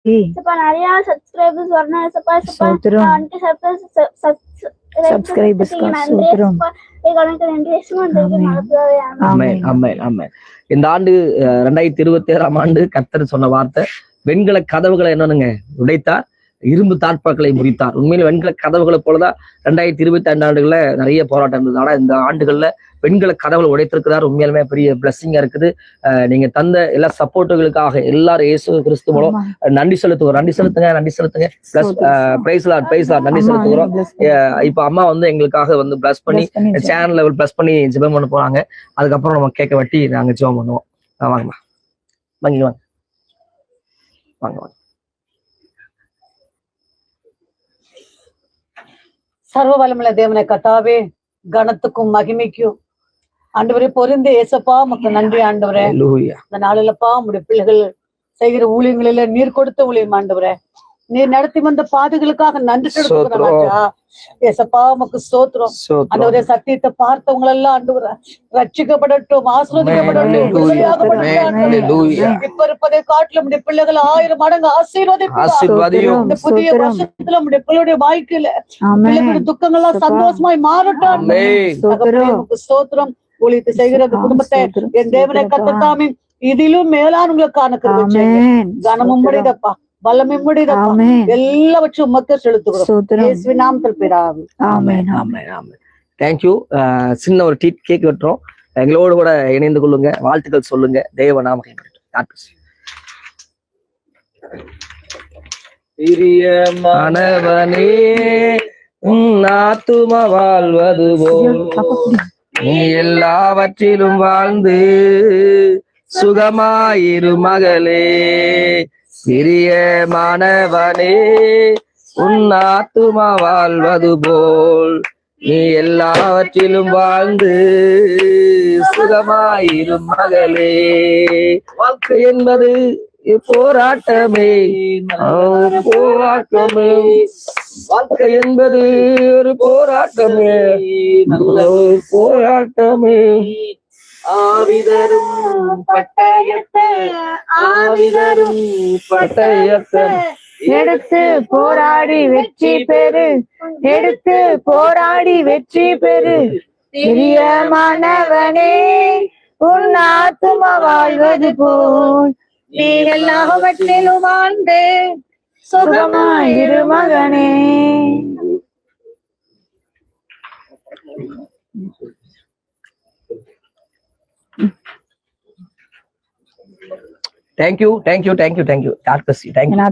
ஏசப்பா நிறைய சப்ஸ்கிரைபர்ஸ் வரணும் ஏசப்பா. சோத்திரம். வந்துட்டு சப்ஸ்கிரைபர்ஸ்க்கு நன்றி சோத்திரம். ஏசப்பா. நன்றி ஏசப்பா. ஆமென் ஆமென் ஆமென். இந்த ஆண்டு 2026 ஆண்டு கர்த்தர் சொன்ன வார்த்தை, வெண்கல கதவுகளை என்னன்னுங்க உடைத்தார், இரும்பு தாட்பாக்களை முறித்தார். உண்மையில வெண்கல கதவுகளை போலதான் 2025 ஆண்டுகள்ல நிறைய போராட்டம் இருந்தது. ஆனா இந்த ஆண்டுகள்ல வெண்கல கதவுகளை உடைத்திருக்கிறார். உண்மையிலுமே பெரிய பிளஸ்ஸிங்கா இருக்குது. நீங்க தந்த எல்லா சப்போர்ட்டுகளுக்காக எல்லாரும் இயேசு கிறிஸ்து மூலம் நன்றி செலுத்துவோம். நன்றி செலுத்துங்க, நன்றி செலுத்துங்க. பிளஸ் பிரைஸ் லார்ட் நன்றி செலுத்துகிறோம். இப்ப அம்மா எங்களுக்காக பிளஸ் பண்ணி சேனல் லெவல் பிளஸ் பண்ணி ஜெபம் பண்ண போறாங்க. அதுக்கப்புறம் நம்ம கேட்க வட்டி நாங்க ஜெபம் பண்ணுவோம். வாங்கம்மா, வாங்க வாங்க வாங்க வாங்க. சர்வ வல்லமுள்ள தேவனை கர்த்தாவே, கனத்துக்கும் மகிமைக்கும் ஆண்டவரே பொருந்த ஏசப்பா உமக்கு நன்றி ஆண்டவரே. இந்த நாளிலப்பா உங்களுடைய பிள்ளைகள் செய்கிற ஊழியங்களில நீர் கொடுத்த ஊழியம் ஆண்டவரே, நீர் நடத்தி வந்த பாதைகளுக்காக நன்றி செலுத்துகிறோம். ஏசப்பா உமக்கு ஸ்தோத்திரம் ஆண்டவரே. சத்தியத்தை பார்த்தவங்க எல்லாம் ஆண்டவரே ரட்சிக்கப்படட்டும், ஆசீர்வதிக்கப்படட்டும், இப்ப இருப்பதை காட்டிலும் நம்முடைய பிள்ளைகள் 1000 மடங்கு ஆசீர்வதிப்பார். இந்த புதிய வருஷத்துல நம்முடைய பிள்ளையுடைய வாழ்க்கையில பிள்ளைகளுடைய துக்கங்கள்லாம் சந்தோஷமாய் மாறட்டும். உமக்கு ஸ்தோத்திரம். ஊழியத்தை செய்கிற அந்த குடும்பத்தை என் தேவனை கர்த்தர் இதிலும் மேலானவங்களுக்கான கிருபை கனமும் முடிதப்பா, வல்லமும் முடிதப்பா, எல்லாவற்றும் மக்கள் செலுத்துகிறோம் நாமத்தில் பிதாவே. ஆமென் ஆமென் ஆமென். தேங்க்யூ. சின்ன ஒரு கேக் வெட்டுறோம். எங்களோடு கூட இணைந்து கொள்ளுங்க, வாழ்த்துக்கள் சொல்லுங்க. தேவ நாம பிரியமானவனே, உன் ஆத்தும வாழ்வது போல் நீ எல்லாவற்றிலும் வாழ்ந்து சுகமாயிரு மகளே. பிரியமானவனே, உன் ஆத்துமா வாழ்வது போல் நீ எல்லாவற்றிலும் வாழ்ந்து சுகமாயிரு மகளே. வாழ்க்கை என்பது போராட்டமே, போராட்டமே. வாழ்க்கை என்பது ஒரு போராட்டமே, போராட்டமே. ஆவிதரும் பட்டயத்தை, ஆவிதரும் பட்டயத்தை எடுத்து போராடி வெற்றி பெறு, எடுத்து போராடி வெற்றி பெறு. பிரியமானவனே, உன் ஆத்துமா வாழ்வது போல் நீ எல்லாவற்றிலும் வாழ்ந்து சுகமாயிரு மகனே. Thank you. God bless you. Thank you.